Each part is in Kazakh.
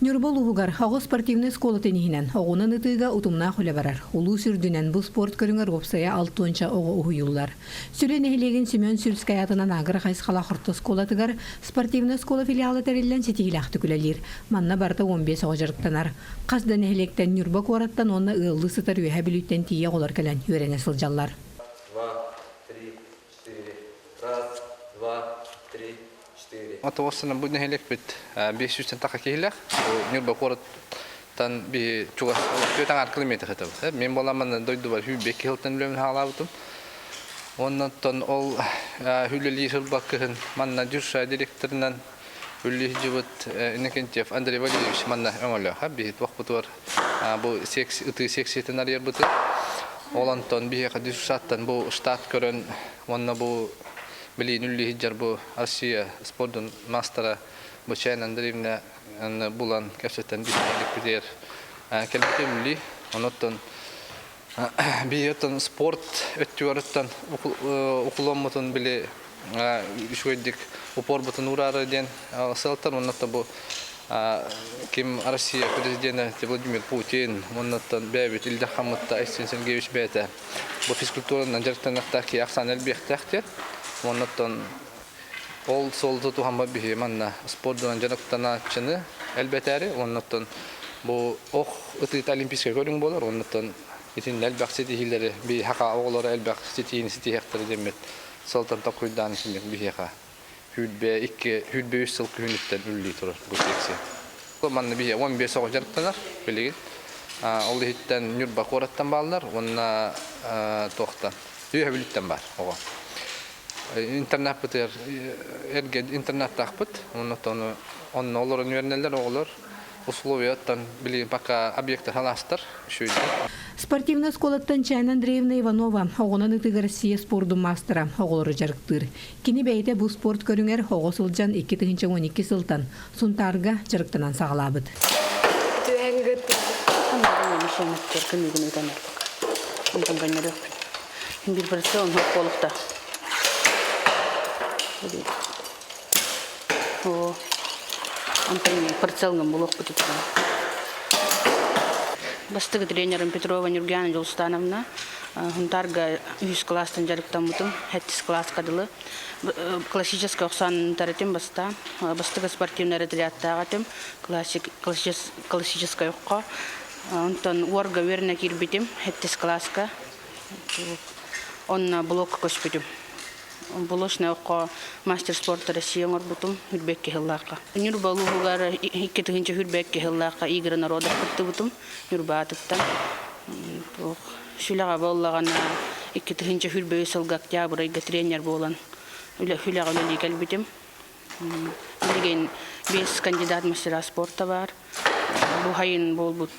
Нюрбол угугар хагы спортивный школа тенихинен огунан ытыга утумна хуле барар. Улуу сүрдүнен бу спорт көрүңөр опсая 6-нча ого уюллар. Сүлен эхлеген Семен Сүрская атынан агыр кайсыкала хорто школа тыгар спортивный школа филиалы терилен сетигилахты күлелир. Манна барда 15 ого жарыктанар. Каздан эхлектен Нюрба кораттан онна ылды сытар үе билүттен тие голар келен үйренө сылжаллар. 2, 3, 4. Отоосына бүгін хелек бит 500-тен тақа кейлек. Нюрба қорыттан би чугас 4 километр хетаб. Мен боламын дойду бар хүбек хилтен үлемін халабытым. Оннан ол хүлелі сылбаққығын манна жүрша директорынан үлі жібіт Иннокентьев Андрей Валерьевич манна өңілі. Бейт вақпыты бар. Бұл үті сексетен арьер бұты. Олантон бейеқа дүршаттан бұл штат көрін. Онна бұл Билин үлі хиджар бұл Россия спордың мастера бұл Чайна Андреевна бұлан кәпсеттен бейінлік бідер кәлбітем үлі. Оныттан бейеттен спорт өтті өріттен ұқылым мұтын білі үшкөйдік ұпор бұтын ұрары ден сылттан. Оныттан бұл кем Россия президенті Владимир Путин, оныттан бәбет Ильдар Хамытта Айсен Сергеевич бәті бұл физкультурынан жарықтанақтақ ақсан әлбектәқтер. Оннан ол солды тухамба бихи манна спортдан жарыктаначыны әлбәтәре. Оннан бу ох ытыт олимпийский көрүң болар. Оннан итин әлбәк сетихилери би хака оглары әлбәк сетихин сетихтер демет. Солтан такуйдан синек бихиха. Хүлбе 2 сыл күнүттен үлли турар бу секси. Манна бихи 15 сог жарыктанар билеген. Ол хиттен Нюрба кораттан балдар. Онна тохта. Үйө билиттен бар ого. Интернет бітер, интернет тақпыт, onun оларын үйернелер оғылар, условияттан білген бақа объекттер халастыр. Спортивный школаттан Чайна Андреевна Иванова, оғынан ытыгы Россия спорду мастера, оғылары жарықтыр. Кені бәйті бұл спорт көріңер оғы сылжан 2-12 сылтан, сұнтарға жарықтанан сағалабыд. Антон прицелным блок будет. Бастыгы тренером Петрова Нюргяна Жолстановна, Хунтарга юз класстан жарыктан мутум, хеттис класс кадылы. Классический оксан таратим баста, бастыгы спортивный ретриаттагатым, классический окка. Антон уорга верна кирбитим, хеттис класска. Он блок коспитим. Болошна оқа мастер спорта Россия орбутум хүрбекке хиллака. Нюрба лугара 2-нче хүрбекке хиллака игры народов кыттыбытым Нюрба атыттан. Шулага боллагана 2-нче хүрбе сылга октябрьга тренер болан. Хүлага үлели келбитим. Билген 5 кандидат мастера спорта бар. Бу хайын болбут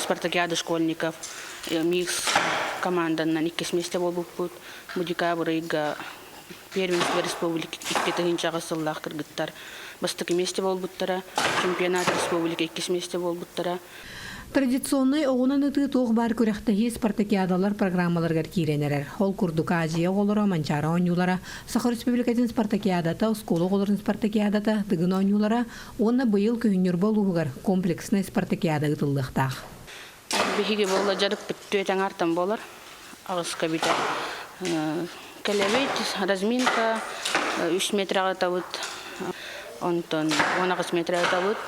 спартакиада школьников. Микс команданан 2 месте болбут. Бу декабрьга Первенство республики 2-нче гасыллах кыргыттар. Бастык месте болбуттара, чемпионат республики 2 месте болбуттара. Традиционный оғынан ыты тоқ бар көріқтігі спартакиадалар программаларғар кейренерер. Ол күрдік Азия олары, Манчара оңюлара, Сахар Республикатын спартакиадата, Сколы оларын спартакиадата, дығын оңюлара, онна бұйыл күйінер болуғығар комплексный спартакиада ұтылдықтақ. Бігіге болла жарып бүттуетен артан болар, ағыз кабита. Калевит, разминка, 3 метра атавыт, онтон 10 метра атавыт,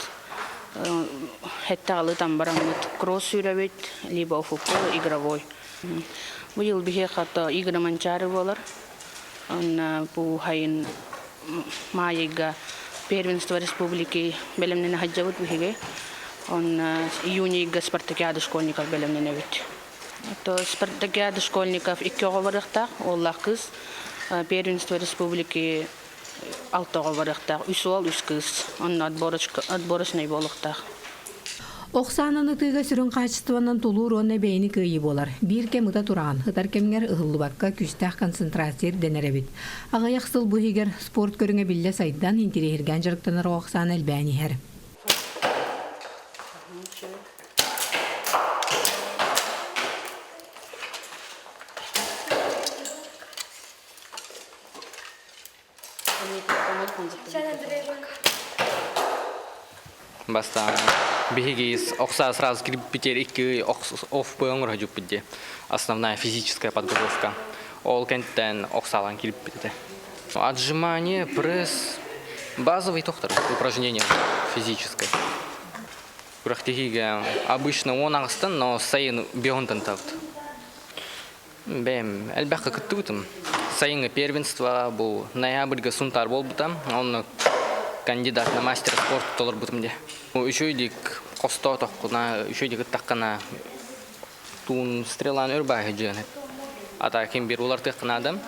хеттағалы тамбарамыт, кросс сүйрәвет, либо футбол игровой. Бұл біге қата игры манчары болар, он бұл хайын майыға первенство республики белемнені хаджавыт бігеге, он июнейға спартакиада школьников белемнені вет. То спартакиада школьников 2 барықтақ, оллақ қыз, первенство республики 6 барықтақ, 3 ол 3 қыз, оның отборочный болықтақ. Оқсанын ытыға сүрін қачыстыванан тұлуыр онна бәйіні көйі болар. Bir кем ұта тұраған, ұтар кемгер ұғылы баққа күстәқ концентрациер дәнәрәбет. Ағаяқ сыл бұхигер спорт көріңе білі сайдан интерегерген жарықтанар оқсан әлбәні әр. Баста бегис окса сразу кирпичер iki оф пойонгор хажуп бидде. Основная физическая подготовка. Ол кенттен оксалан кирип битте. Отжимание, пресс, базовый тохтар, упражнение физическое. Практика обычно он ағыстан, но сайын беонтан тавд. Бәм, әлбәққа күтті бұтым. Сайынғы первенство бұл ноябрьға сунтар бол бұтам. Он кандидат на мастер спорта толыр бұтым де. Үшөйдік қосто тоққына, үшөйдік ұттаққана туын стрелан өрбағы жығын. Ата кем бір олар тыққына адам.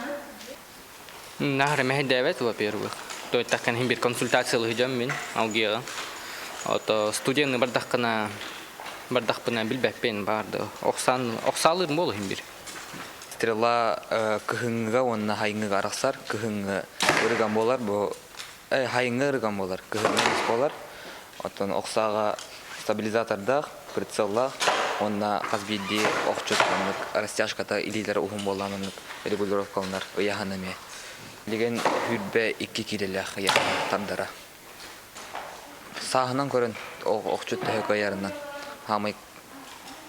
Нағыры мәхі дәвет, во-первых. Той таққан хем бір консультациялы жам мен, аугеға. Студентны бардақпына білбәкпен барды. Оқсалырым болу хем бір. Стрела кыһыңга онна хайыңга араксар, кыһыңга ырган болар, бу хайыңга ырган болар, кыһыңга болар. Отон оксага стабилизаторда, прицелла, онна казбидди окчотканлык, растяжката илилер ухум боламынык, регулировкалар уяханаме. Деген хүрбе 2 килелах я тандара. Сахынан көрөн окчот төһөкөйәрнән хамай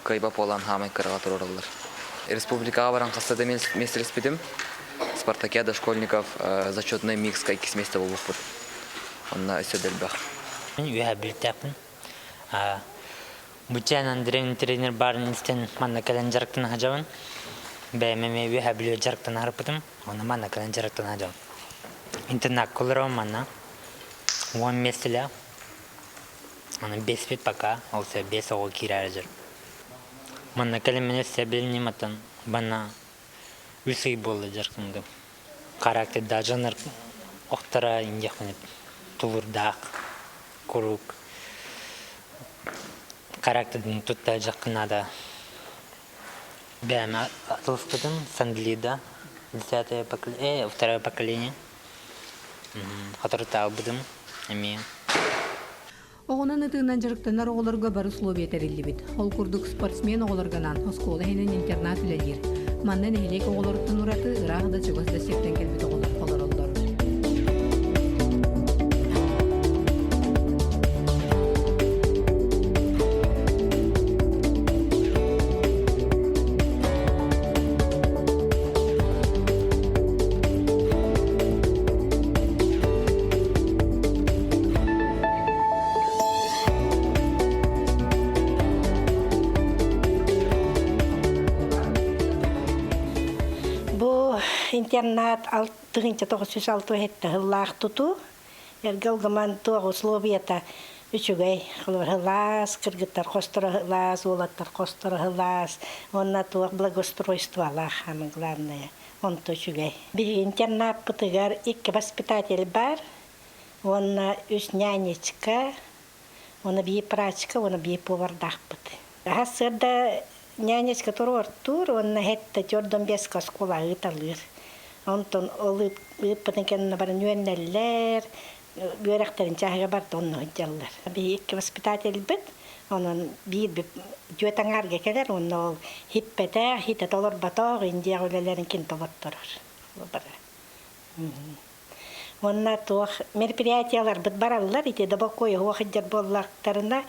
кайба полан хамай кыргатыр ораллар. Республикага баран кастада место испитим. Спартакиада школьников зачетный микс каких места был выход. Он на Сёдельбах. Я билтапен. Бутян тренер Барнистен манна календарктан хажаван. БММ я билю жарктан харпатым. Он манна календарктан хажаван. Интернат колором манна. Он местеля. Он без фит пока, а усе без огкираджер. Манна калемене себелни матан бана үсей болы жаркынды. Характерда жанр оқтара индехнет тулурдақ, курук. Характерден тутта жақынада. Бәм атылыспыдым Сандлида, 10-е поколение, 2-е поколение. Хатырта абыдым, әме. Оғынан ытыынан жарықтанар оғыларға бары условия тәрелі бит. Ол күрдік спортсмен оғыларганан осколы хенен интернат үлелер. Маннан әйелек оғыларыттан ұраты ұрағыда чөгісті сектен кәлбет оғылар қолар олар. Интернат 1906 хетте хыллах туту. Эргалгаман туа условията үчүгэй хыллас, кыргыттар костора хыллас, олаттар костора хыллас. Онна туа благоустройство алах, самое главное. Он то үчүгэй. Би интернат пытыгар 2 воспитатель бар. Онна үч нянечка, онна би прачка, онна би повардах пыты. Хасырда нянечка тур, онна хетте жордон беска скола ыталыр. Онтон олып пытынкен бар нюеннеллер, бүйрәктерин чаһага бар тонны жаллар. Би 2 воспитатель бит, онон бир жөтаңарга келер, онно хиппете, хите толор батог, индия өлелерин кин толоттурар. Онна тух мероприятиялар бит бараллар, ите дабакой хуахыджар боллактарына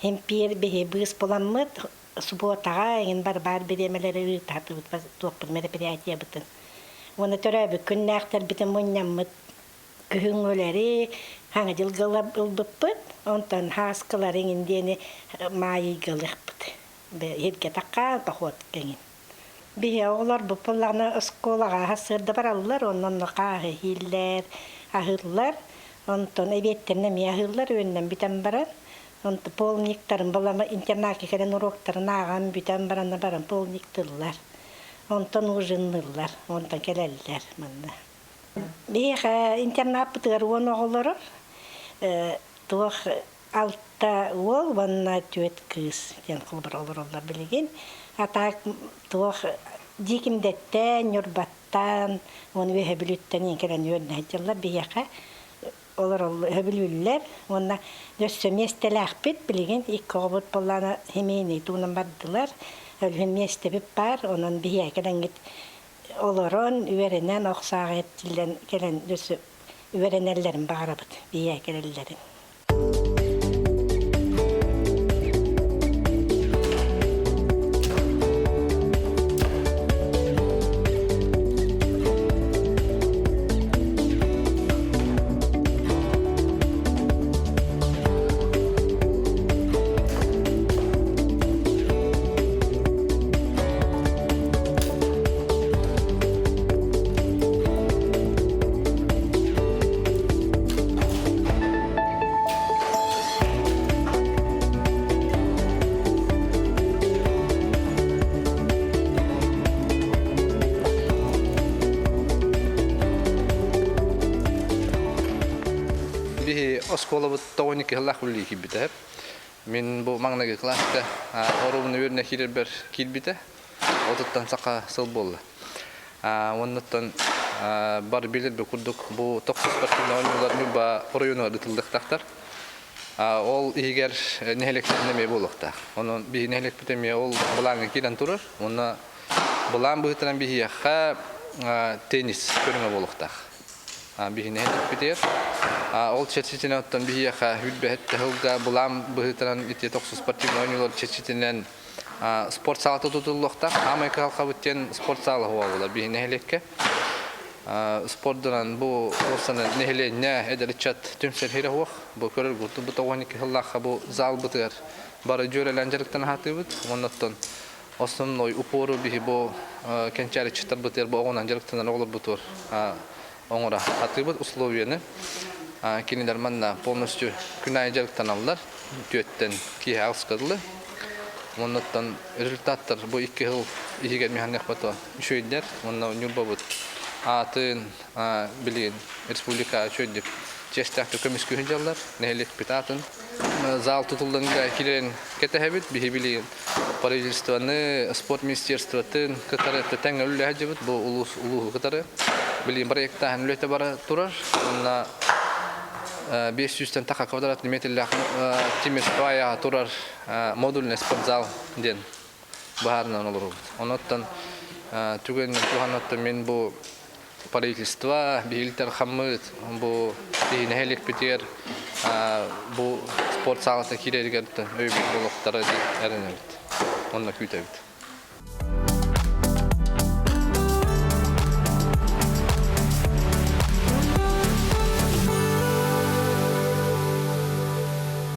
хемпир бихи быс боламмыт, субботага ген бар биремелери татып тух мероприятия битин. Оны төрәбі күннәқтер бітін мұннаммыт күхіңөлері, хаңа жылғылар бұлбыппыт, онтан хаскаларын индені майы ғылық бұд. Ерге таққа пахот кәңін. Бие оғылар бұпылағына ұсколаға хасырды баралылар, онын қағы хиллер, ахырлар, онтан әбеттеріне ми ахырлар өннен бітен баран, онтан полниктарын болама интернатке кәлен уроктарын ағам бітен баранна баран полниктырлар. Онтан ужыннылар, онтан келеллер манна. Бейха интернат бұтығар он оғылырыр. Туық алтта ол, ванна түйет кыз, кен қылбыр олар білеген. Атақ туық дикімдеттен, нүрбаттан, оны өйе біліттен енкелен өйдін әйтелер. Бейха олар өбілілер. Онна өссі местелі ақпет білеген, 2 оғыбыт боланы хемейні туынан бардылар. Өлген местебіп бар, онын бия келенгет олорон, үйерінен оқсаға еттілден келен өсі үйерінелерін бағарабыд, бия келелерін. школа вот 12 хыллах үлли кибите. Мен бу маңнагы класста орумны өрнө кирбер килбите. Отуттан сака сыл болду. Оннотон бар билет бе курдук бу токсус спортивный ойындар нүба району дытылдык тактар. Ол егер нехелектен неме болуктак. Онун би нехелек битеме ол булаңы кирен турар. Онна булаң бытыран бихиха теннис көрүнгө болуктак. Би нехелек битер. Ол чечитен оттон бихиха хүлбетте хылга булаң бытыран ите токсус спортивный ойындар чечитенен спорт салаты тутулуктак. Америка халкабыттен спорт салы болду. Би нехелекке спорттан бу орсаны нехеленне эдерчат түмсер херехух бу көрөр гуту бу 12 хыллаха бу зал бутер бары жөреләнҗәлектән хатыбыт оннан основной упору бихи бу кенчәре читар бутер бу огонанҗәлектән олор бутор оңора хатыбыт условияны кинилер манна полностью күнәҗәлектән алдар төттен ки хаускадылы оннан результаттар бу 2 ел игер механик бото шөйдер оннан нюбабыт атын билин республика чөйдүк честакты көмүс күнжаллар нелек битатын зал тутулданга кирен кетебит бихибилин правительствоны спорт министерствотын кытары теңөлү хажыбыт бу улуу кытары билин проекта ханлөтө бара турар на 500 така квадратный метрлер тимирспая турар модульный спортзал ден баарынан олор оноттон түгөн туханатта мен бу правительство билтер хаммыт бу нехелек битер бу спорт салаты кирергенде өйбү болуктары эренет онна күтөбүт